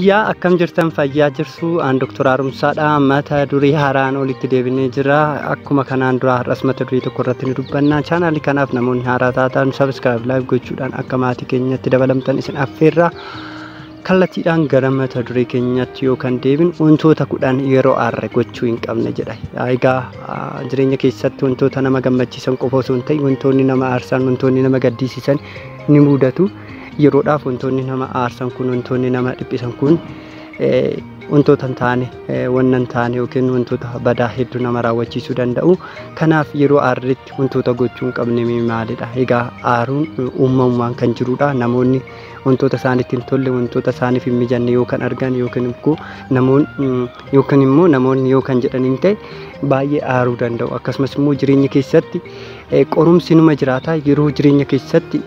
Fayyaa akkam jirtan fayyaa jirtu aan Dr. Arumsaadha mata durii haaraan olitti deebinee jira akkuma kanaan dura har'as mata durii tokko irratti ni dubbanna chaanaalii kanaaf namoonni haaraa taatan subscribe live gochuudhaan akka maatii keenyatti dabalamtan isin affeerra kallattiidhaan gara mata durii keenyatti yookaan deebin wantoota 10 yeroo aarre gochuu hin qabne jedha. Egaa jireenya keessatti wantoota nama gammachiisan qofa osoo hin ta'in wantoonni nama aarsan wantoonni nama gaddisiisan ni mudatu. Yeroodhaaf wantoonni nama aarsan kun wantoonni nama dhiphisan kun wantoota hin taane wannan taane yookiin wantoota badaa hedduu nama raawwachiisuu danda'u. Kanaaf yeroo aarretti wantoota gochuu hin qabne maalidha? Egaa aaruun uumamumaan kan jirudha. Namoonni wantoota isaaniitti hin tolle wantoota isaaniif hin mijanne yookaan argan yookaan immoo namoonni yookaan jedhaniin ta'e baay'ee aaruu danda'u. Akkasumas immoo jireenya keessatti qorumsi numa jiraata. Yeroo jireenya keessatti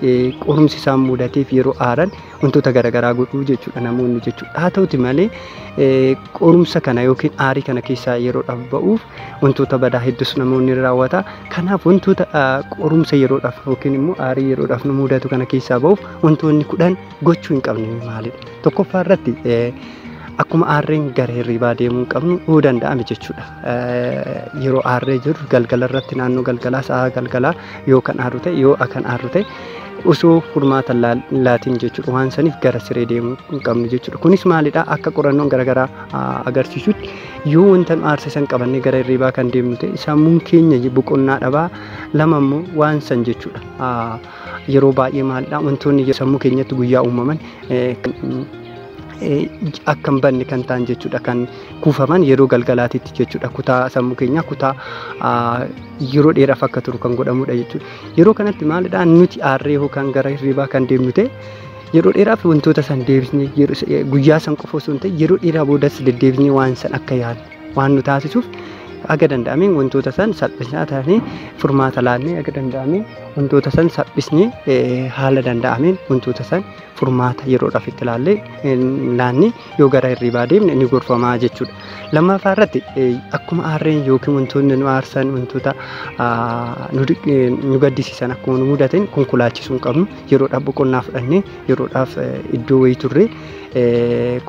qorumsi isaan mudateef yeroo aaran wantoota garaagaraa godhuu jechuudha namoonni jechuudha. Haa ta'uti malee qorumsa kana yookiin aarii kana keessaa yeroodhaaf ba'uuf wantoota badaa hedduus namoonni raawwata. Kanaaf wantoota qorumsa yeroodhaaf yookiin immoo aarii yeroodhaaf nu mudatu kana keessaa ba'uuf wantoonni 10 gochuu hin qabne maalidha? Tokkoffaa irratti akkuma aarreen gara hirribaa deemuu qabnu yoo danda'ame jechuudha. Yeroo aarree jiru galgala irratti naannoo galgalaa sa'a galgalaa yoo kan aaru ta'e yoo akan aaru ta'e osoo furmaata laatiin jechuudha waan saniif gara siree deemuu hin qabnu jechuudha. Kunis maalidha? Akka qorannoon garaagaraa agarsiisutti yoo wanta nu aarsisan qabannee gara hirribaa kan deemnu ta'e sammuun keenya boqonnaa dhabaa lama immoo waan san jechuudha. Yeroo baay'ee maalidha wantoonni sammuu keenyatti guyyaa uumaman akka hin banne kan ta'an jechuudha kan kuufaman yeroo galgalaatitti jechuudha. Kutaa sammuu keenyaa kutaa yeroo dheeraaf akka turu kan godhamudha jechuudha. Yeroo kanatti maalidha nuti aarree yookaan gara hirribaa kan deemnu ta'e yeroo dheeraaf wantoota san deebisnee guyyaa san qofa osoo hin ta'in yeroo dheeraa boodas deddeebisnee waan san akka yaadnu waan nu taasisuuf aga danda'ameen wantoota san salphisnee taanee furmaata laannee aga danda'ameen wantoota san salphisnee haala danda'ameen wantoota san furmaata yeroodhaaf itti laannee yoo gara hirribaa deemne ni gorfamaa jechuudha. Lammaffaa irratti akkuma aarreen yookiin wantoonni nu aarsan wantoota nu gaddisiisan akkuma nu mudatan konkolaachisuu hin qabnu. Yeroodhaaf boqonnaa fudhannee yeroodhaaf iddoo wayii turre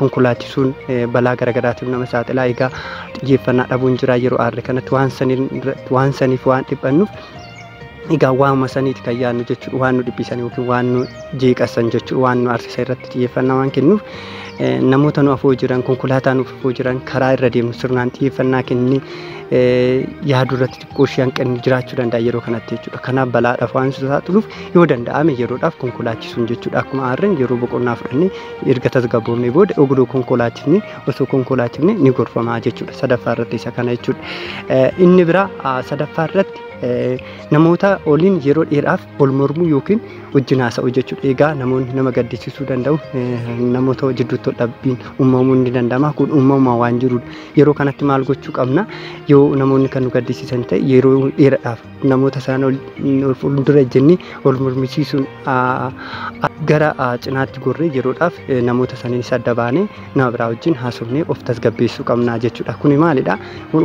konkolaachisuun balaa garaagaraatiif nama saaxila. Egaa xiyyeeffannaa dhabuun jira yeroo aarre kanatti waan saniif waan dhiphannuuf egaa waanuma saniiti kan yaadnu jechuudha. Waan nu dhiphisan yookiin waan nu jeeqasan jechuudha. Waan nu aarsisan irratti xiyyeeffannaa waan kennuuf namoota nu afoo jiran konkolaataa nuuf afoo jiran karaa irra deemnu sirnaan xiyyeeffannaa kennee yaaduu irratti xiqqoo ishee hanqinni jiraachuu danda'a yeroo kanatti jechuudha. Kanaaf balaadhaaf waan saaxiluuf yoo danda'ame yeroodhaaf konkolaachisuun jechuudha. Akkuma aarreen yeroo boqonnaa fudhannee erga tasgabboomnee booda ogudoo konkolaachisnee osoo konkolaachifne ni gorfamaa jechuudha. Sadaffaa irratti isa kana jechuudha. Inni biraa sadaffaa irratti namoota waliin yeroo dheeraaf wal mormuu yookiin wajjin haasa'uu jechuudha. Egaa namoonni nama gaddisiisuu danda'u namoota jidduutti dhabbiin uumamuu ni danda'ama. Kun uumamumaan waan jirudha. Yeroo kanatti maal gochuu qabna? Yoo namoonni kan nu gaddisiisan ta'e yeroo dheeraadhaaf namoota isaan ol fuuldura jennee wal mormisiisuun gara cinaatti gorree yeroodhaaf namoota saniin adda baanee nama biraa wajjin haasofnee of tasgabbeessuu qabna jechuudha. Kuni maalidha?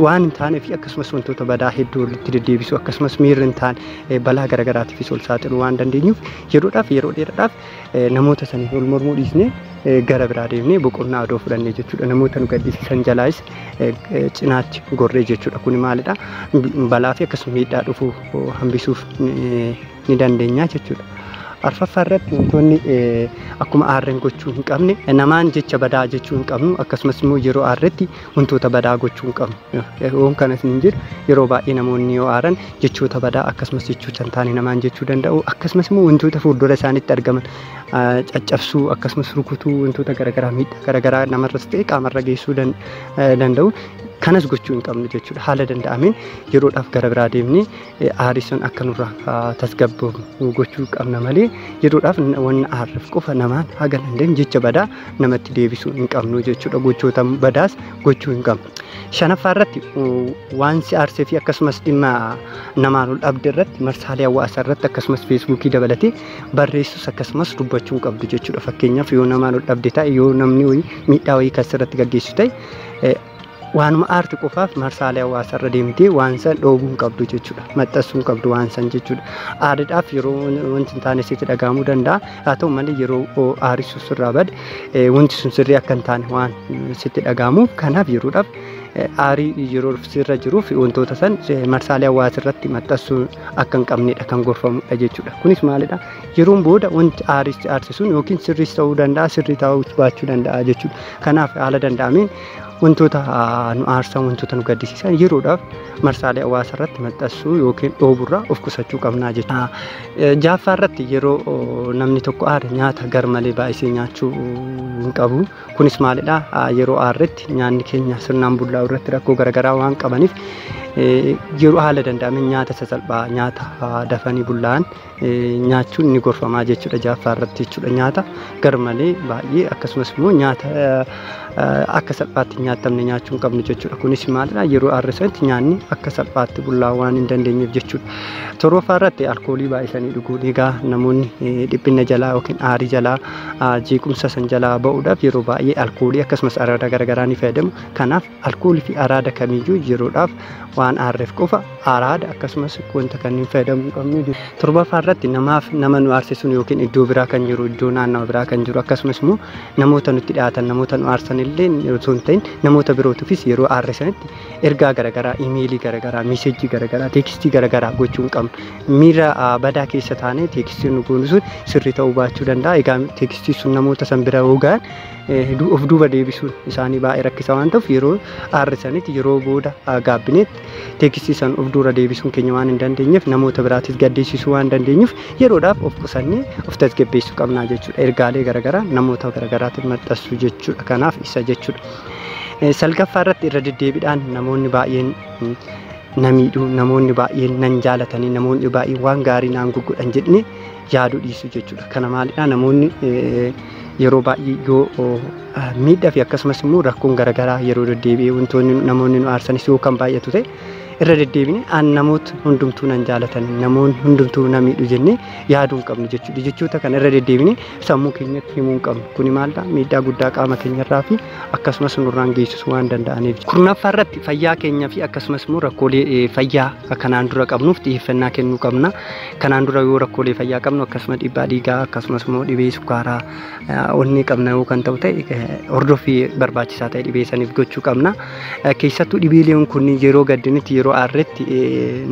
Waan hin taaneef akkasumas wantoota badaa hedduu walitti deddeebisuu akkasumas miirri hin taane balaa garaagaraatiif ol saaxiluu waan dandeenyuuf yeroodhaaf yeroo dheeraadhaaf namoota saniin wal mormuu dhiisnee gara biraa deemnee boqonnaa adoo fudhannee jechuudha. Namoota nu gaddisiisan jalaas cinaatti gorree jechuudha. Kuni maalidha? Balaa fi akkasumas miidhaa dhufuu hambisuuf ni dandeenya jechuudha. Arfaffaa irratti wantoonni akkuma aarreen gochuu hin qabne namaan jecha badaa jechuu hin qabnu akkasumas immoo yeroo aarretti wantoota badaa gochuu hin qabnu. Yoon kanas hin jiru yeroo baay'ee namoonni yoo aaran jechoota badaa akkasumas jechoota hin taane namaan jechuu danda'u akkasumas immoo wantoota fuuldura isaanitti argaman caccabsuu akkasumas rukutuu wantoota garaagaraa miidhaa garaagaraa namarras ta'e qaamarra geessuu danda'u. Kanas gochuu hin qabnu jechuudha. Haala danda'ameen yeroodhaaf gara biraa deemnee aarii sun akka nurraa tasgabboomu gochuu qabna malee yeroodhaaf waan aarreef qofa namaan haga dandeenye jecha badaa namatti deebisuu hin qabnu jechuudha. Gochoota badaas gochuu hin qabnu. Shanaffaa irratti waan si aarsee fi akkasumas dhimma namaan ol dhabde irratti marsaalee hawaasaa irratti akkasumas feesbuukii dabalatee barreessus akkasumas dubbachuu hin qabdu jechuudha. Fakkeenyaaf yoo namaan ol dhabde ta'e yoo namni miidhaa wayii kan sirratti gaggeessu ta'e waanuma aarti qofaaf marsaalee hawaasarra deemtee waan san dhoobuu qabdu jechuudha. Maxxansuu qabdu waan san jechuudha. Aadaadhaaf yeroo wanti hin taane sitti dhagahamuu danda'a. Haa ta'u malee yeroo aarisuu sirraa bade wanti sun sirrii akka hin taane waan sitti dhagahamuuf kanaaf yeroodhaaf aarii yeroo sirra jiruuf wantoota san marsaalee hawaasarratti maxxansuu akka hin qabnedha kan gorfamudha jechuudha. Kunis maalidha? Yeroon booda wanti aarsisuun yookiin sirriis ta'uu danda'a, sirrii ta'uu baachuu danda'a jechuudha. Kanaaf haala danda'ameen wantoota nu aarsan wantoota nu gaddisiisan yeroodhaaf marsaalee hawaasarratti maxxansuu yookiin dhooburraa of qusachuu qabnaa jechuudha. Jaaffaarratti yeroo namni tokko aare nyaata garmalee baay'isee nyaachuu hin qabu. Kunis maalidha? Yeroo aarretti nyaanni keenya sirnaan bullaa'u irratti rakkoo garaagaraa waan qabaniif yeroo haala danda'ameen nyaata sasalphaa nyaata dafanii bullaa'an nyaachuun ni gorfamaa jechuudha. Jaaffaarratti jechuudha nyaata garmalee baay'ee akkasumas immoo nyaata akka salphaatti nyaatamne nyaachuu hin qabnu jechuudha. Kunis maalidha? Yeroo aarresanitti nyaanni akka salphaatti bullaa'uu waan hin dandeenyeef jechuudha. Toroffaarratti alkoolii baay'isanii dhuguun egaa namoonni dhiphina jalaa yookiin aarii jalaa jeequmsa san jalaa ba'uudhaaf yeroo baay'ee alkoolii akkasumas araada garaagaraa ni fayyadamu. Kanaaf alkoolii fi araada kamiyyuu yeroodhaaf waan aarreef qofa araada akkasumas wanta kanneen fayyadamuu hin qabnu. Torbaffaarratti nama nu aarsisuun yookiin iddoo biraa kan jiru iddoo naannawa biraa kan jiru akkasumas immoo namoota nutti dhiyaatan namoota nu aarsan illee osoo hin ta'in namoota birootifis yeroo aarresanitti ergaa garaagaraa iimeelii garaagaraa miiseejii garaagaraa teeksistii garaagaraa gochuu hin qabnu. Miira badaa keessa taanee teeksistii nu goonu sun sirrii ta'uu baachuu danda'a. Egaa teeksistii sun namoota san bira yoo ga'an of duuba deebisuun isaanii baay'ee rakkisa waan ta'uuf yeroo aarresanitti yeroo booda gaabbineetti teeksistii san of duura deebisuun keenya waan hin dandeenyeef namoota biraatis gaddisiisuu waan dandeenyeef yeroodhaaf of qusannee of tasgabbeessuu qabnaa jechuudha. Ergaalee garaagaraa namoota garaagaraatiif maxxansuu jechuudha. Kanaaf isa jechuudha. Salgaffaarratti irra deddeebiidhaan namoonni baay'een namiidhuu namoonni baay'een nan jaalatanii namoonni baay'een waan gaarii naan godhan jedhanii yaaduu dhiisu jechuudha. Kana maalidha? Namoonni yeroo baay'ee yoo miidhaa fi akkasumas immoo rakkoon garaagaraa yeroo deddeebi'ee wantoonni namoonni nu aarsanis yoo kan baay'atu ta'e irra deddeebine namoota hundumtuu nan jaalatan namoonni hundumtuu na miidhu jennee yaaduu hin qabnu jechuudha. Jechoota kana irra deddeebine sammuu keenyatti himuu hin qabnu. Kuni maalidha? Miidhaa guddaa qaama keenyarraa fi akkasumas nurraan geessisuu waan danda'aniif. Kurnaffaarratti fayyaa keenyaa fi akkasumas immoo rakkoolee fayyaa kanaan dura qabnuuf xiyyeeffannaa kennuu qabna. Kanaan dura yoo rakkoolee fayyaa qabnu akkasumas dhiibbaa dhiigaa akkasumas immoo dhibee sukkaaraa onnee qabna yoo kan ta'u ta'e hordoffii barbaachisaa ta'e dhibee saniif gochuu qabna. Keessattuu dhibeeleen kun yeroo gaddinitti yeroo aarretti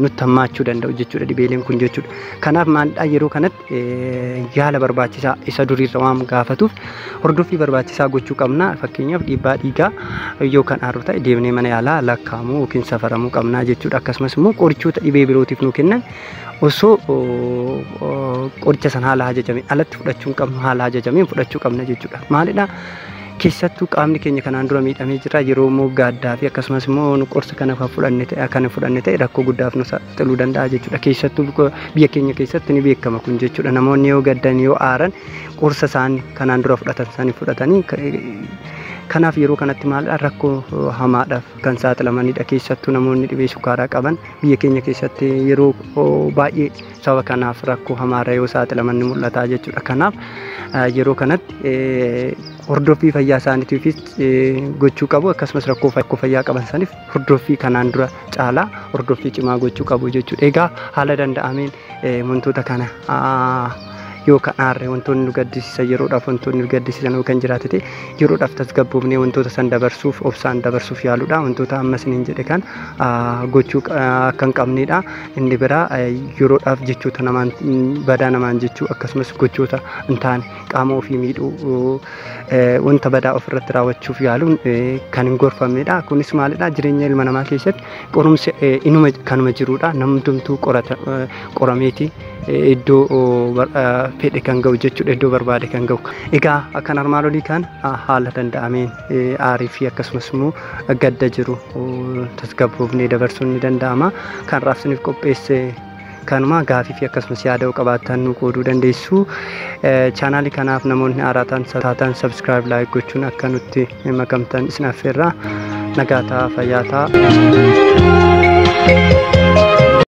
nutti hammaachuu danda'u jechuudha dhibeeleen kun jechuudha. Kanaaf maalidha? Yeroo kanatti yaala barbaachisaa isa duriirra waan gaafatuuf hordoffii barbaachisaa gochuu qabna. Fakkeenyaaf dhiibbaa dhiigaa yoo kan aaru ta'e deemnee mana yaalaa lakkaa'amuu yookiin safaramuu qabna jechuudha. Akkasumas immoo qorichoota dhibee birootiif nu kennan osoo qoricha san haala ajajameen alatti fudhachuu hin qabnu haala ajajameen fudhachuu qabna jechuudha. Maalidha? Keessattuu qaamni keenya kanaan dura miidhamee jira yeroo immoo gaaddaa fi akkasumas immoo qorsa kana fudhanne ta'e rakkoo guddaaf nu saaxiluu danda'a jechuudha. Keessattuu biyya keenya keessatti ni beekama kun jechuudha. Namoonni yoo gaddan yoo aaran qorsa isaanii kanaan dura fudhatan isaanii fudhatanii kanaaf yeroo kanatti maalidha? Rakkoo hamaadhaaf kan saaxilamanidha. Keessattuu namoonni dhibee sukkaaraa qaban biyya keenya keessatti yeroo baay'ee sababa kanaaf rakkoo hamaarra yoo saaxilaman ni mul'ata jechuudha. Kanaaf yeroo kanatti hordoffii fayyaa isaaniitiifis gochuu qabu akkasumas rakkoo fayyaa qaban saniif hordoffii kanaan dura caalaa hordoffii cimaa gochuu qabu jechuudha. Egaa haala danda'ameen wantoota kana yoo kan aarre wantoonni nu gaddisiisan yeroodhaaf wantoonni nu gaddisiisan yoo kan jiraate ta'e yeroodhaaf tasgabboofnee wantoota san dabarsuuf obsaan dabarsuuf yaaluudha. Wantoota ammas hin jedhe kan gochuu akka hin qabnedha. Inni biraa yeroodhaaf jechoota namaan badaa namaan jechuu akkasumas gochoota hin taane qaama ofii miidhuu wanta badaa ofirratti raawwachuuf yaaluun kan hin gorfamnedha. Kunis maalidha? Jireenya ilma namaa keessatti qorumsi inuma kanuma jiruudha. Namtumtuu qorameeti iddoo fedhe kan ga'u jechuudha. Iddoo barbaade kan ga'u. Egaa akkan armaan olii kan haala danda'ameen aarii fi akkasumas immoo gadda jiru tasgabboofnee dabarsuun ni danda'ama. Kan raabsaniif qopheesse kanuma gaafii fi akkasumas yaada qabaattan nu qooduu dandeessu. Chaanaalii kanaaf namoonni haaraa taatan subscribe like gochuun akka nutti makamtan isin affeerra. Nagaataa fayyaa ta'a.